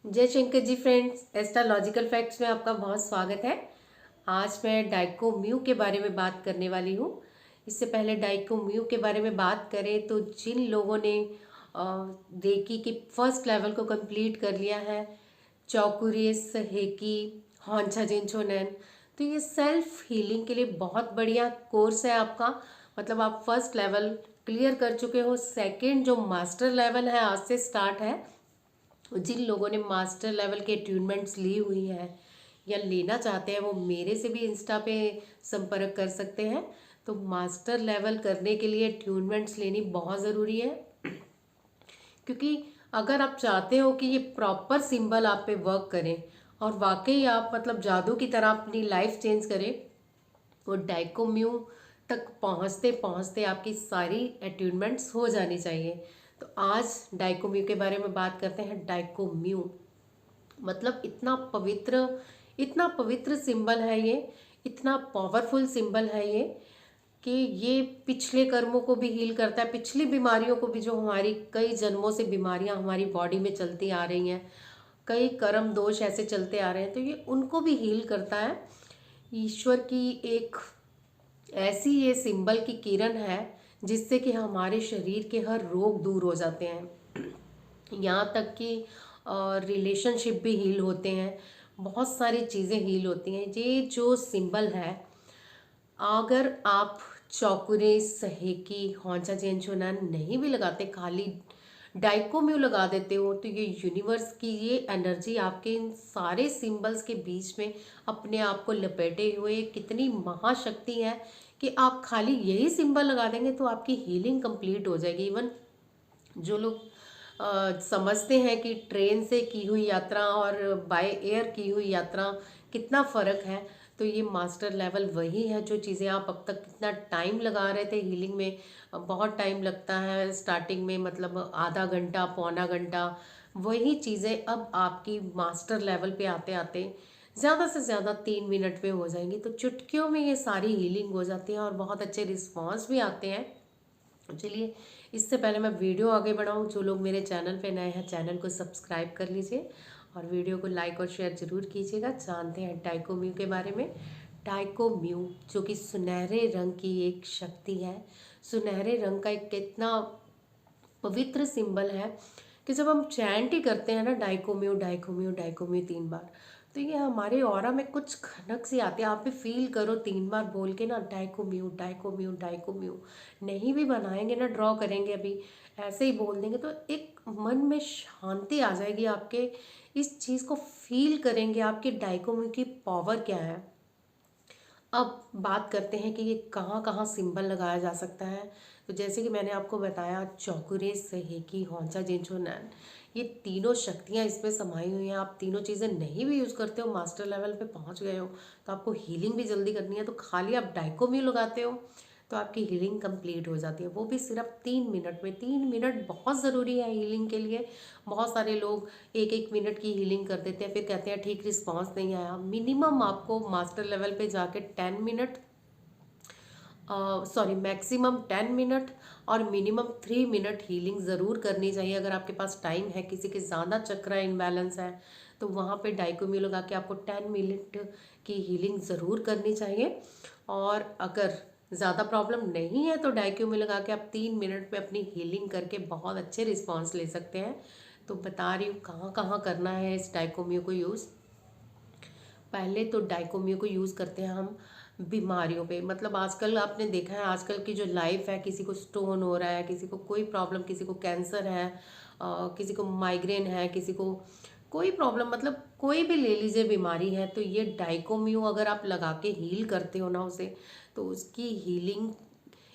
जय Shankar ji friends, astrological facts में आपका बहुत स्वागत है। आज मैं डाइको म्यू के बारे में बात करने वाली हूँ। इससे पहले डाइको म्यू के बारे में बात करें तो जिन लोगों ने रेकी के फर्स्ट लेवल को कंप्लीट कर लिया है, चौकुरियस हेकी हॉन्चा जिनचोनैन, तो ये सेल्फ हीलिंग के लिए बहुत बढ़िया कोर्स है आपका। मतलब आप फर्स्ट लेवल क्लियर कर चुके हो। सेकंड जो मास्टर लेवल है आज से स्टार्ट है। जिन लोगों ने मास्टर लेवल के ट्यूनमेंट्स ली हुई है या लेना चाहते हैं वो मेरे से भी इंस्टा पे संपर्क कर सकते हैं। तो मास्टर लेवल करने के लिए ट्यूनमेंट्स लेनी बहुत ज़रूरी है, क्योंकि अगर आप चाहते हो कि ये प्रॉपर सिंबल आप पे वर्क करें और वाकई आप मतलब जादू की तरह अपनी लाइफ चेंज करें, वो डाइकोम्यू तक पहुंचते पहुंचते आपकी सारी अट्यूनमेंट्स हो जानी चाहिए। तो आज डाइकोम्यू के बारे में बात करते हैं। डाइकोम्यू मतलब इतना पवित्र सिंबल है ये, इतना पावरफुल सिंबल है ये कि ये पिछले कर्मों को भी हील करता है, पिछली बीमारियों को भी, जो हमारी कई जन्मों से बीमारियां हमारी बॉडी में चलती आ रही हैं, कई कर्म दोष ऐसे चलते आ रहे हैं, तो ये उनको भी हील करता है। ईश्वर की एक ऐसी ये सिंबल की किरण है जिससे कि हमारे शरीर के हर रोग दूर हो जाते हैं। यहाँ तक कि रिलेशनशिप भी हील होते हैं, बहुत सारी चीज़ें हील होती हैं। ये जो सिंबल है, अगर आप चौकुरे सहेकी हौंचा चेंचोनान नहीं भी लगाते, खाली डाइकोम्यू लगा देते हो, तो ये यूनिवर्स की ये एनर्जी आपके इन सारे सिंबल्स के बीच में अपने आप को लपेटे हुए कितनी महाशक्ति है कि आप खाली यही सिंबल लगा देंगे तो आपकी हीलिंग कंप्लीट हो जाएगी। इवन जो लोग समझते हैं कि ट्रेन से की हुई यात्रा और बाय एयर की हुई यात्रा कितना फ़र्क है, तो ये मास्टर लेवल वही है। जो चीज़ें आप अब तक कितना टाइम लगा रहे थे हीलिंग में, बहुत टाइम लगता है स्टार्टिंग में, मतलब आधा घंटा पौना घंटा, वही चीज़ें अब आपकी मास्टर लेवल पे आते आते ज़्यादा से ज़्यादा 3 मिनट में हो जाएंगी। तो चुटकियों में ये सारी हीलिंग हो जाती है और बहुत अच्छे रिस्पॉन्स भी आते हैं। चलिए, इससे पहले मैं वीडियो आगे बढ़ाऊँ, जो लोग मेरे चैनल पे नए हैं चैनल को सब्सक्राइब कर लीजिए और वीडियो को लाइक और शेयर ज़रूर कीजिएगा। जानते हैं डाइकोम्यू के बारे में। डाइकोम्यू जो कि सुनहरे रंग की एक शक्ति है, सुनहरे रंग का एक कितना पवित्र सिंबल है कि जब हम चैंट ही करते हैं ना, डाइकोम्यू डाइकोम्यू डाइकोम्यू 3 बार, तो ये हमारे ऑरा में कुछ खनक सी आती है। आप भी फील करो 3 बार बोल के ना, डाइकोम्यू डाइकोम्यू डाइकोम्यू। नहीं भी बनाएंगे ना, ड्रॉ करेंगे अभी, ऐसे ही बोल देंगे तो एक मन में शांति आ जाएगी आपके। इस चीज़ को फील करेंगे आपके डाइकोम्यू की पावर क्या है। अब बात करते हैं कि ये कहाँ कहाँ सिंबल लगाया जा सकता है। तो जैसे कि मैंने आपको बताया, चौकुरे सहेकी हौंचा जिनचोनैन, ये तीनों शक्तियाँ इसमें समाई हुई हैं। आप तीनों चीज़ें नहीं भी यूज़ करते हो, मास्टर लेवल पे पहुँच गए हो, तो आपको हीलिंग भी जल्दी करनी है, तो खाली आप डाइकोम्यू लगाते हो तो आपकी हीलिंग कंप्लीट हो जाती है, वो भी सिर्फ 3 मिनट में। 3 मिनट बहुत ज़रूरी है हीलिंग के लिए। बहुत सारे लोग 1-1 मिनट की हीलिंग कर देते हैं, फिर कहते हैं ठीक रिस्पॉन्स नहीं आया। मिनिमम आपको मास्टर लेवल पे जाके 10 मिनट, सॉरी मैक्सिमम 10 मिनट और मिनिमम 3 मिनट हीलिंग ज़रूर करनी चाहिए अगर आपके पास टाइम है। किसी के ज़्यादा चक्र इनबैलेंस है तो वहाँ पे डाइकोम्यू लगा के आपको 10 मिनट की हीलिंग ज़रूर करनी चाहिए। और अगर ज़्यादा प्रॉब्लम नहीं है तो डाइकोम्यू लगा के आप 3 मिनट में अपनी हीलिंग करके बहुत अच्छे रिस्पॉन्स ले सकते हैं। तो बता रही हूँ कहाँ कहाँ करना है इस डाइकोम्यू को यूज़। पहले तो डाइकोम्यू को यूज़ करते हैं हम बीमारियों पे। मतलब आजकल आपने देखा है, आजकल की जो लाइफ है, किसी को स्टोन हो रहा है, किसी को कोई प्रॉब्लम, किसी को कैंसर है, किसी को माइग्रेन है, किसी को कोई प्रॉब्लम, मतलब कोई भी ले लीजिए बीमारी है, तो ये डाइकोम्यू अगर आप लगा के हील करते हो ना उसे, तो उसकी हीलिंग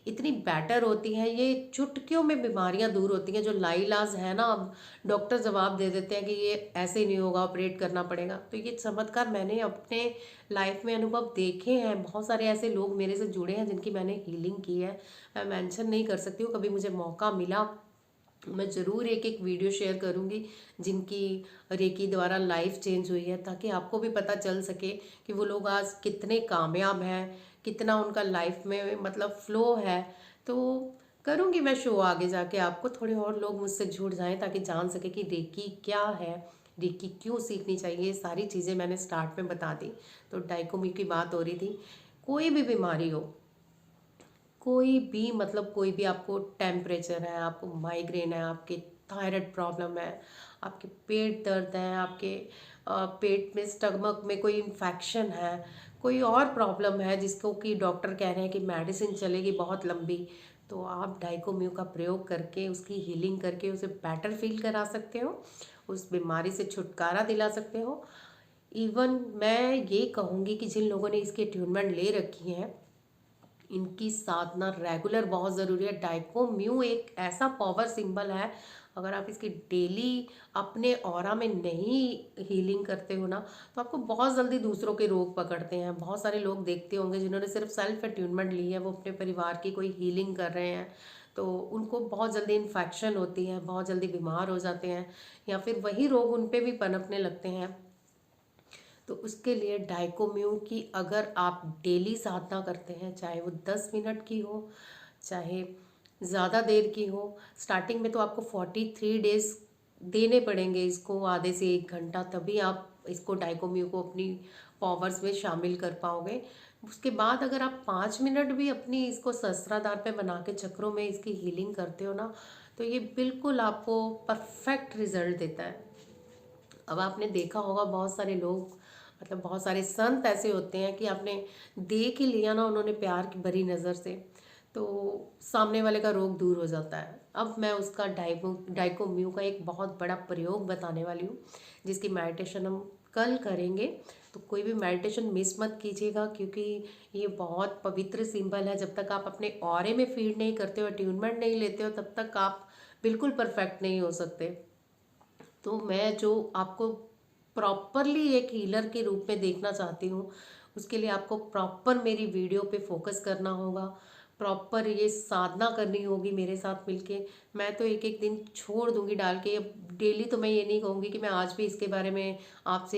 इतनी बेटर होती है। ये चुटकियों में बीमारियां दूर होती हैं जो लाइलाज है ना। अब डॉक्टर जवाब दे देते हैं कि ये ऐसे नहीं होगा, ऑपरेट करना पड़ेगा, तो ये चमत्कार मैंने अपने लाइफ में अनुभव देखे हैं। बहुत सारे ऐसे लोग मेरे से जुड़े हैं जिनकी मैंने हीलिंग की है। मैं मेंशन नहीं कर सकती हूँ, कभी मुझे मौका मिला मैं ज़रूर एक एक वीडियो शेयर करूँगी जिनकी रेकी द्वारा लाइफ चेंज हुई है, ताकि आपको भी पता चल सके कि वो लोग आज कितने कामयाब हैं, कितना उनका लाइफ में मतलब फ्लो है। तो करूँगी मैं शो आगे जाके, आपको थोड़े और लोग मुझसे जुड़ जाएं ताकि जान सके कि रेकी क्या है, रेकी क्यों सीखनी चाहिए, ये सारी चीज़ें मैंने स्टार्ट में बता दी। तो डाइकोमी की बात हो रही थी। कोई भी बीमारी हो, कोई भी मतलब कोई भी, आपको टेम्परेचर है, आपको माइग्रेन है, आपके थायराइड प्रॉब्लम है, आपके पेट दर्द है, आपके पेट में स्टमक में कोई इन्फेक्शन है, कोई और प्रॉब्लम है जिसको कि डॉक्टर कह रहे हैं कि मेडिसिन चलेगी बहुत लंबी, तो आप डाइकोम्यू का प्रयोग करके उसकी हीलिंग करके उसे बेटर फील करा सकते हो, उस बीमारी से छुटकारा दिला सकते हो। इवन मैं ये कहूँगी कि जिन लोगों ने इसकी ट्रीटमेंट ले रखी है, इनकी साधना रेगुलर बहुत ज़रूरी है। डाइकोम्यू एक ऐसा पावर सिंबल है, अगर आप इसकी डेली अपने ऑरा में नहीं हीलिंग करते हो ना, तो आपको बहुत जल्दी दूसरों के रोग पकड़ते हैं। बहुत सारे लोग देखते होंगे जिन्होंने सिर्फ सेल्फ अट्यूनमेंट ली है, वो अपने परिवार की कोई हीलिंग कर रहे हैं, तो उनको बहुत जल्दी इन्फेक्शन होती है, बहुत जल्दी बीमार हो जाते हैं, या फिर वही रोग उन पे भी पनपने लगते हैं। तो उसके लिए डाइकोम्यू की अगर आप डेली साधना करते हैं, चाहे वो 10 मिनट की हो, चाहे ज़्यादा देर की हो, स्टार्टिंग में तो आपको 43 डेज देने पड़ेंगे इसको, आधे से 1 घंटा, तभी आप इसको डाइकोम्यू को अपनी पावर्स में शामिल कर पाओगे। उसके बाद अगर आप 5 मिनट भी अपनी इसको सहस्त्राधार पे बना के चक्रों में इसकी हीलिंग करते हो ना, तो ये बिल्कुल आपको परफेक्ट रिजल्ट देता है। अब आपने देखा होगा बहुत सारे लोग, मतलब बहुत सारे संत ऐसे होते हैं कि आपने देख ही लिया ना उन्होंने प्यार की भरी नज़र से, तो सामने वाले का रोग दूर हो जाता है। अब मैं उसका डाइकोम्यू का एक बहुत बड़ा प्रयोग बताने वाली हूँ, जिसकी मेडिटेशन हम कल करेंगे। तो कोई भी मेडिटेशन मिस मत कीजिएगा, क्योंकि ये बहुत पवित्र सिंबल है। जब तक आप अपने ऑरे में फीड नहीं करते हो, अट्यूनमेंट नहीं लेते हो, तब तक आप बिल्कुल परफेक्ट नहीं हो सकते। तो मैं जो आपको प्रॉपरली एक हीलर के रूप में देखना चाहती हूँ, उसके लिए आपको प्रॉपर मेरी वीडियो पे फोकस करना होगा, प्रॉपर ये साधना करनी होगी मेरे साथ मिलके। मैं तो एक एक दिन छोड़ दूंगी डाल के। अब डेली तो मैं ये नहीं कहूँगी कि मैं आज भी इसके बारे में आपसे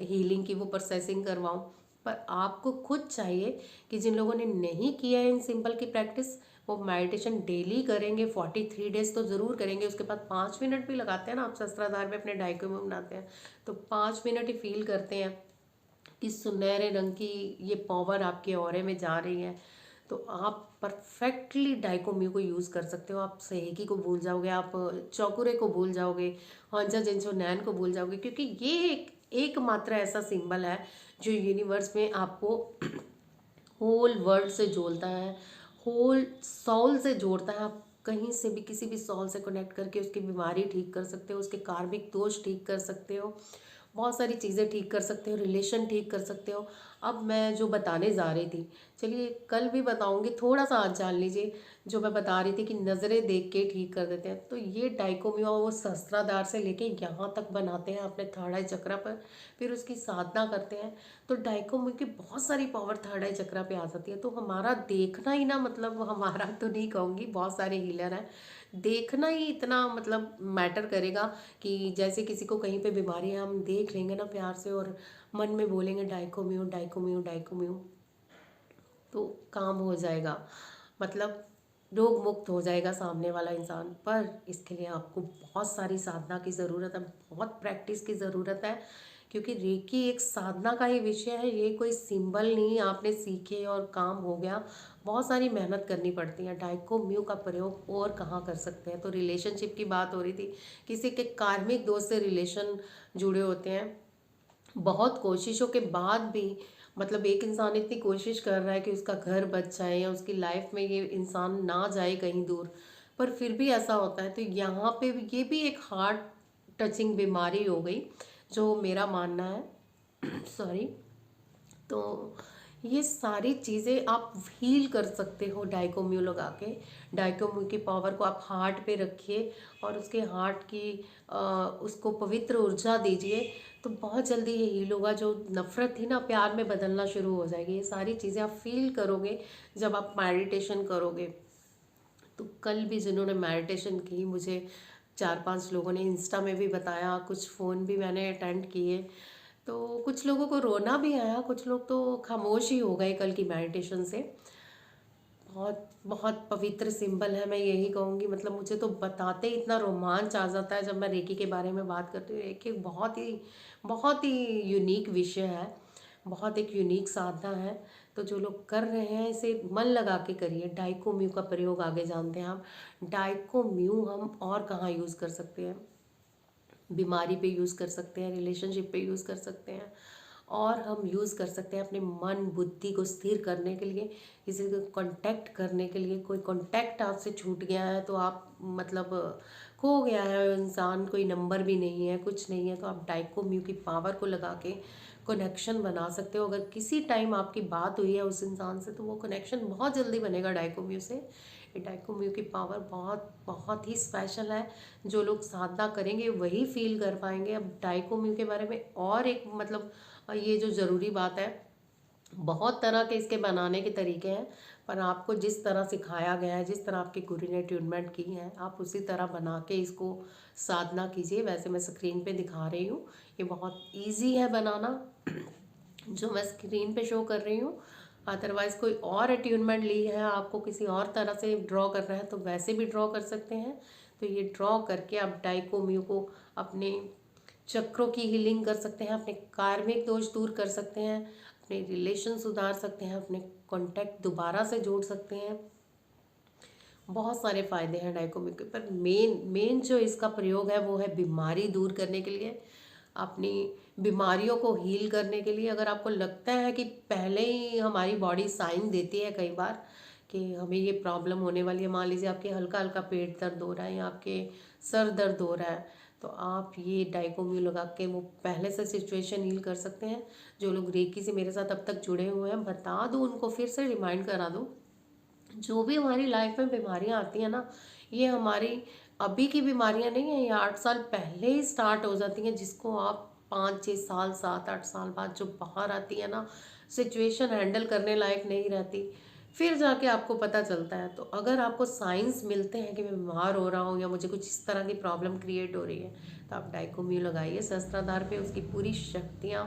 हीलिंग की वो प्रोसेसिंग करवाऊँ, पर आपको खुद चाहिए कि जिन लोगों ने नहीं किया है इन सिंपल की प्रैक्टिस, वो मेडिटेशन डेली करेंगे, 43 डेज तो ज़रूर करेंगे। उसके बाद 5 मिनट भी लगाते हैं ना, आप सहस्त्राधार में अपने डाइकोम्यू बनाते हैं, तो 5 मिनट ही फील करते हैं कि सुनहरे रंग की ये पावर आपके ऑरे में जा रही है, तो आप परफेक्टली डाइकोम्यू को यूज़ कर सकते हो। आप सहेगी को भूल जाओगे, आप चौकुरे को भूल जाओगे, हंजा जिनसो नैन को भूल जाओगे, क्योंकि ये एकमात्र ऐसा सिंबल है जो यूनिवर्स में आपको होल वर्ल्ड से जोड़ता है, होल सॉल से जोड़ता है। आप कहीं से भी किसी भी सॉल से कनेक्ट करके उसकी बीमारी ठीक कर सकते हो, उसके कार्मिक दोष ठीक कर सकते हो, बहुत सारी चीज़ें ठीक कर सकते हो, रिलेशन ठीक कर सकते हो। अब मैं जो बताने जा रही थी, चलिए कल भी बताऊंगी, थोड़ा सा आज जान लीजिए। जो मैं बता रही थी कि नज़रें देख के ठीक कर देते हैं, तो ये डाइकोम्यू वो सहस्त्राधार से लेके यहाँ तक बनाते हैं अपने थर्ड आई चक्रा पर, फिर उसकी साधना करते हैं, तो डाइकोम्यू की बहुत सारी पावर थर्ड आई चक्रा पे आ जाती है। तो हमारा देखना ही ना, मतलब हमारा तो नहीं कहूँगी, बहुत सारे हीलर हैं, देखना ही इतना मतलब मैटर करेगा कि जैसे किसी को कहीं पे बीमारी है, हम देख लेंगे ना प्यार से और मन में बोलेंगे डाइकोम्यू डाइकोम्यू डाइकोम्यू, तो काम हो जाएगा, मतलब रोग मुक्त हो जाएगा सामने वाला इंसान। पर इसके लिए आपको बहुत सारी साधना की ज़रूरत है, बहुत प्रैक्टिस की ज़रूरत है, क्योंकि रेकी एक साधना का ही विषय है, ये कोई सिंबल नहीं आपने सीखे और काम हो गया। बहुत सारी मेहनत करनी पड़ती है। डाइकोम्यू का प्रयोग और कहाँ कर सकते हैं। तो रिलेशनशिप की बात हो रही थी, किसी के कार्मिक दोस्त से रिलेशन जुड़े होते हैं, बहुत कोशिशों के बाद भी, मतलब एक इंसान इतनी कोशिश कर रहा है कि उसका घर बच जाए या उसकी लाइफ में ये इंसान ना जाए कहीं दूर, पर फिर भी ऐसा होता है। तो यहाँ पे ये भी एक हार्ट टचिंग बीमारी हो गई, जो मेरा मानना है सॉरी। तो ये सारी चीज़ें आप हील कर सकते हो डाइकोम्यू लगा के। डाइकोम्यू की पावर को आप हार्ट पे रखिए और उसके हार्ट की उसको पवित्र ऊर्जा दीजिए, तो बहुत जल्दी ये हील होगा। जो नफ़रत थी ना, प्यार में बदलना शुरू हो जाएगी। ये सारी चीज़ें आप फील करोगे जब आप मेडिटेशन करोगे। तो कल भी जिन्होंने मेडिटेशन की, मुझे 4-5 लोगों ने इंस्टा में भी बताया, कुछ फ़ोन भी मैंने अटेंड किए, तो कुछ लोगों को रोना भी आया, कुछ लोग तो खामोश ही हो गए कल की मेडिटेशन से। बहुत बहुत पवित्र सिंबल है, मैं यही कहूँगी। मतलब मुझे तो बताते ही इतना रोमांच आ जाता है जब मैं रेकी के बारे में बात करती हूँ। रेकी बहुत ही यूनिक विषय है, बहुत एक यूनिक साधना है। तो जो लोग कर रहे हैं इसे मन लगा के करिए। डाइको म्यू का प्रयोग आगे जानते हैं हम। डाइको म्यू हम और कहाँ यूज़ कर सकते हैं? बीमारी पे यूज़ कर सकते हैं, रिलेशनशिप पे यूज़ कर सकते हैं, और हम यूज़ कर सकते हैं अपने मन बुद्धि को स्थिर करने के लिए, किसी को कांटेक्ट करने के लिए। कोई कांटेक्ट आपसे छूट गया है तो आप मतलब खो गया है इंसान, कोई नंबर भी नहीं है, कुछ नहीं है, तो आप डाइको म्यू की पावर को लगा के कनेक्शन बना सकते हो। अगर किसी टाइम आपकी बात हुई है उस इंसान से तो वो कनेक्शन बहुत जल्दी बनेगा डाइको म्यू से। ये डाइको म्यू की पावर बहुत बहुत ही स्पेशल है। जो लोग साधना करेंगे वही फील कर पाएंगे। अब डाइको म्यू के बारे में और एक मतलब ये जो ज़रूरी बात है, बहुत तरह के इसके बनाने के तरीके हैं, पर आपको जिस तरह सिखाया गया है, जिस तरह आपके गुरु ने ट्यूनमेंट की है, आप उसी तरह बना के इसको साधना कीजिए। वैसे मैं स्क्रीन पे दिखा रही हूँ, ये बहुत इजी है बनाना जो मैं स्क्रीन पे शो कर रही हूँ। अदरवाइज़ कोई और अट्यूनमेंट ली है, आपको किसी और तरह से ड्रॉ करना है तो वैसे भी ड्रॉ कर सकते हैं। तो ये ड्रॉ करके आप डाइको म्यू को अपने चक्रों की हीलिंग कर सकते हैं, अपने कार्मिक दोष दूर कर सकते हैं, अपने रिलेशन सुधार सकते हैं, अपने कॉन्टैक्ट दोबारा से जोड़ सकते हैं। बहुत सारे फायदे हैं डाइको म्यू के। पर मेन मेन जो इसका प्रयोग है वो है बीमारी दूर करने के लिए, अपनी बीमारियों को हील करने के लिए। अगर आपको लगता है कि पहले ही हमारी बॉडी साइन देती है कई बार कि हमें ये प्रॉब्लम होने वाली है, मान लीजिए आपके हल्का हल्का पेट दर्द हो रहा है या आपके सर दर्द हो रहा है, तो आप ये डाइको म्यू लगा के वो पहले से सिचुएशन हील कर सकते हैं। जो लोग रेकी से मेरे साथ अब तक जुड़े हुए हैं, बता दूँ उनको, फिर से रिमाइंड करा दूँ, जो भी हमारी लाइफ में बीमारियां आती हैं ना, ये हमारी अभी की बीमारियां नहीं है, ये 8 साल पहले ही स्टार्ट हो जाती हैं, जिसको आप 5-6 साल 7-8 साल बाद जो बाहर आती है ना, सिचुएशन हैंडल करने लायक नहीं रहती, फिर जाके आपको पता चलता है। तो अगर आपको साइंस मिलते हैं कि मैं बीमार हो रहा हूँ या मुझे कुछ इस तरह की प्रॉब्लम क्रिएट हो रही है, तो आप डाइको म्यू लगाइए सहस्त्राधार पे, उसकी पूरी शक्तियाँ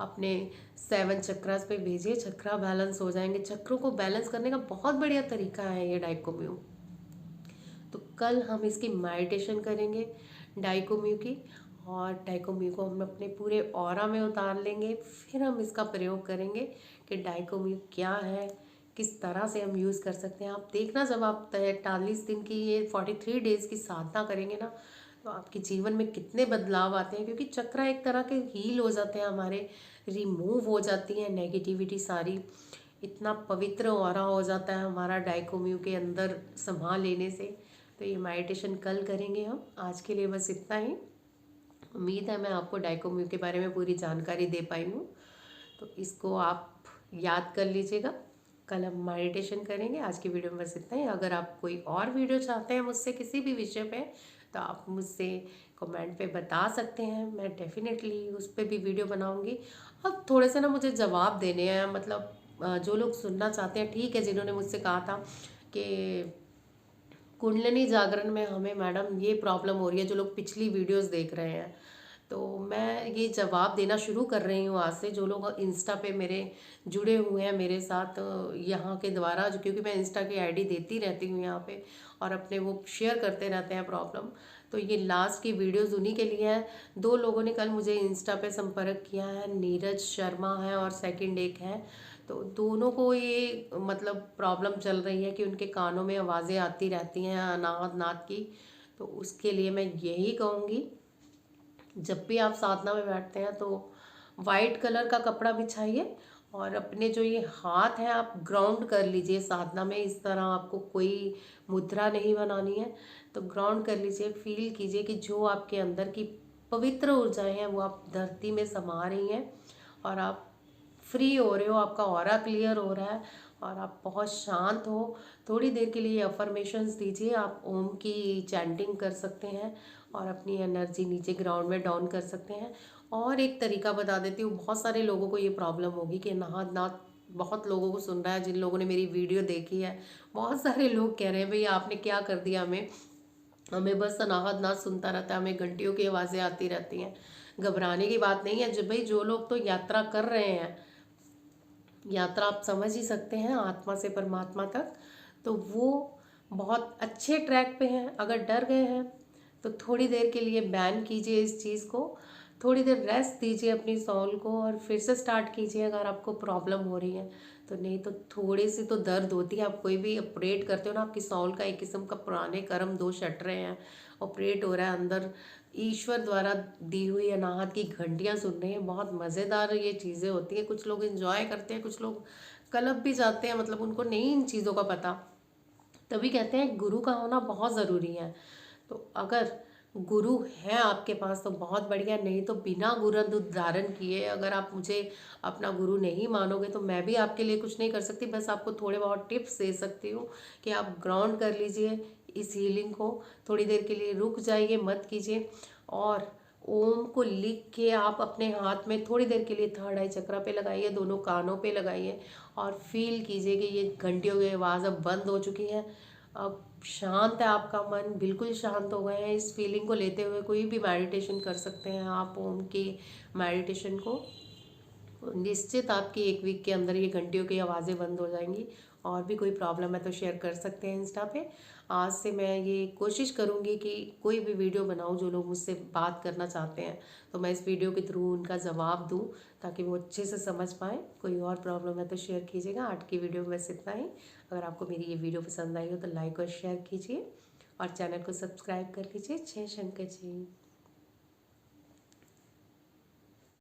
अपने 7 चक्रास पे भेजिए, चक्रा बैलेंस हो जाएंगे। चक्रों को बैलेंस करने का बहुत बढ़िया तरीका है ये डाइको म्यू। तो कल हम इसकी मेडिटेशन करेंगे डाइको म्यू की, और डाइको म्यू को हम अपने पूरे ऑरा में उतार लेंगे। फिर हम इसका प्रयोग करेंगे कि डाइको म्यू क्या है, किस तरह से हम यूज़ कर सकते हैं। आप देखना, जब आप 43 दिन की ये 43 डेज़ की साधना करेंगे ना, तो आपके जीवन में कितने बदलाव आते हैं। क्योंकि चक्र एक तरह के हील हो जाते हैं हमारे, रिमूव हो जाती है नेगेटिविटी सारी, इतना पवित्र ऑरा हो जाता है हमारा डाइको म्यू के अंदर समा लेने से। तो ये मेडिटेशन कल करेंगे हम। आज के लिए बस इतना ही। उम्मीद है मैं आपको डाइको म्यू के बारे में पूरी जानकारी दे पाई हूँ। तो इसको आप याद कर लीजिएगा। कल हम मेडिटेशन करेंगे। आज की वीडियो में बस इतना ही। अगर आप कोई और वीडियो चाहते हैं मुझसे किसी भी विषय पे, तो आप मुझसे कमेंट पे बता सकते हैं, मैं डेफिनेटली उस पर भी वीडियो बनाऊंगी। अब थोड़े से ना मुझे जवाब देने हैं, मतलब जो लोग सुनना चाहते हैं, ठीक है, जिन्होंने मुझसे कहा था कि कुंडलिनी जागरण में हमें मैडम ये प्रॉब्लम हो रही है, जो लोग पिछली वीडियोस देख रहे हैं, तो मैं ये जवाब देना शुरू कर रही हूँ आज से। जो लोग इंस्टा पे मेरे जुड़े हुए हैं मेरे साथ यहाँ के द्वारा, जो क्योंकि मैं इंस्टा की आईडी देती रहती हूँ यहाँ पे, और अपने वो शेयर करते रहते हैं प्रॉब्लम, तो ये लास्ट की वीडियोस उन्हीं के लिए है। 2 लोगों ने कल मुझे इंस्टा पे संपर्क किया है, नीरज शर्मा है और सेकंड एक है। तो दोनों को ये मतलब प्रॉब्लम चल रही है कि उनके कानों में आवाज़ें आती रहती हैं अनाहत नाद की। तो उसके लिए मैं यही कहूँगी, जब भी आप साधना में बैठते हैं तो वाइट कलर का कपड़ा बिछाइए, और अपने जो ये हाथ हैं आप ग्राउंड कर लीजिए साधना में। इस तरह आपको कोई मुद्रा नहीं बनानी है, तो ग्राउंड कर लीजिए, फील कीजिए कि जो आपके अंदर की पवित्र ऊर्जाएं हैं वो आप धरती में समा रही हैं, और आप फ्री हो रहे हो, आपका ऑरा क्लियर हो रहा है, और आप बहुत शांत हो। थोड़ी देर के लिए अफर्मेशंस दीजिए, आप ओम की चैंटिंग कर सकते हैं और अपनी एनर्जी नीचे ग्राउंड में डाउन कर सकते हैं। और एक तरीका बता देती हूँ, बहुत सारे लोगों को ये प्रॉब्लम होगी कि नाद नाद बहुत लोगों को सुन रहा है, जिन लोगों ने मेरी वीडियो देखी है, बहुत सारे लोग कह रहे हैं भैया आपने क्या कर दिया, हमें हमें बस अनाहत नाद सुनता रहता है, हमें घंटियों की आवाज़ें आती रहती हैं। घबराने की बात नहीं है। जब भाई जो लोग तो यात्रा कर रहे हैं, यात्रा आप समझ ही सकते हैं आत्मा से परमात्मा तक, तो वो बहुत अच्छे ट्रैक पे हैं। अगर डर गए हैं तो थोड़ी देर के लिए बैन कीजिए इस चीज़ को, थोड़ी देर रेस्ट दीजिए अपनी सोल को और फिर से स्टार्ट कीजिए अगर आपको प्रॉब्लम हो रही है तो। नहीं तो थोड़ी सी तो दर्द होती है। आप कोई भी ऑपरेट करते हो ना, आपकी सोल का एक किस्म का पुराने कर्म दोष हट रहे हैं, ऑपरेट हो रहा है अंदर, ईश्वर द्वारा दी हुई अनाहत की घंटियां सुन रहे हैं। बहुत मज़ेदार ये चीज़ें होती हैं। कुछ लोग एंजॉय करते हैं, कुछ लोग क्लब भी जाते हैं, मतलब उनको नहीं इन चीज़ों का पता। तभी कहते हैं गुरु का होना बहुत ज़रूरी है। तो अगर गुरु है आपके पास तो बहुत बढ़िया, नहीं तो बिना गुरु धारण किए अगर आप मुझे अपना गुरु नहीं मानोगे तो मैं भी आपके लिए कुछ नहीं कर सकती। बस आपको थोड़े बहुत टिप्स दे सकती हूँ कि आप ग्राउंड कर लीजिए इस हीलिंग को, थोड़ी देर के लिए रुक जाइए, मत कीजिए। और ओम को लिख के आप अपने हाथ में थोड़ी देर के लिए थर्ड आई चक्रा पे लगाइए, दोनों कानों पे लगाइए और फील कीजिए कि ये घंटियों की आवाज़ अब बंद हो चुकी है। अब शांत है आपका मन, बिल्कुल शांत हो गए हैं। इस फीलिंग को लेते हुए कोई भी मेडिटेशन कर सकते हैं आप ओम की मेडिटेशन को। निश्चित आपकी एक वीक के अंदर ये घंटियों की आवाज़ें बंद हो जाएंगी। और भी कोई प्रॉब्लम है तो शेयर कर सकते हैं इंस्टा पे। आज से मैं ये कोशिश करूँगी कि कोई भी वीडियो बनाऊँ जो लोग मुझसे बात करना चाहते हैं तो मैं इस वीडियो के थ्रू उनका जवाब दूँ ताकि वो अच्छे से समझ पाएँ। कोई और प्रॉब्लम है तो शेयर कीजिएगा। आज की वीडियो में बस इतना ही। अगर आपको मेरी ये वीडियो पसंद आई हो तो लाइक और शेयर कीजिए और चैनल को सब्सक्राइब कर लीजिए। जय शंकर जी।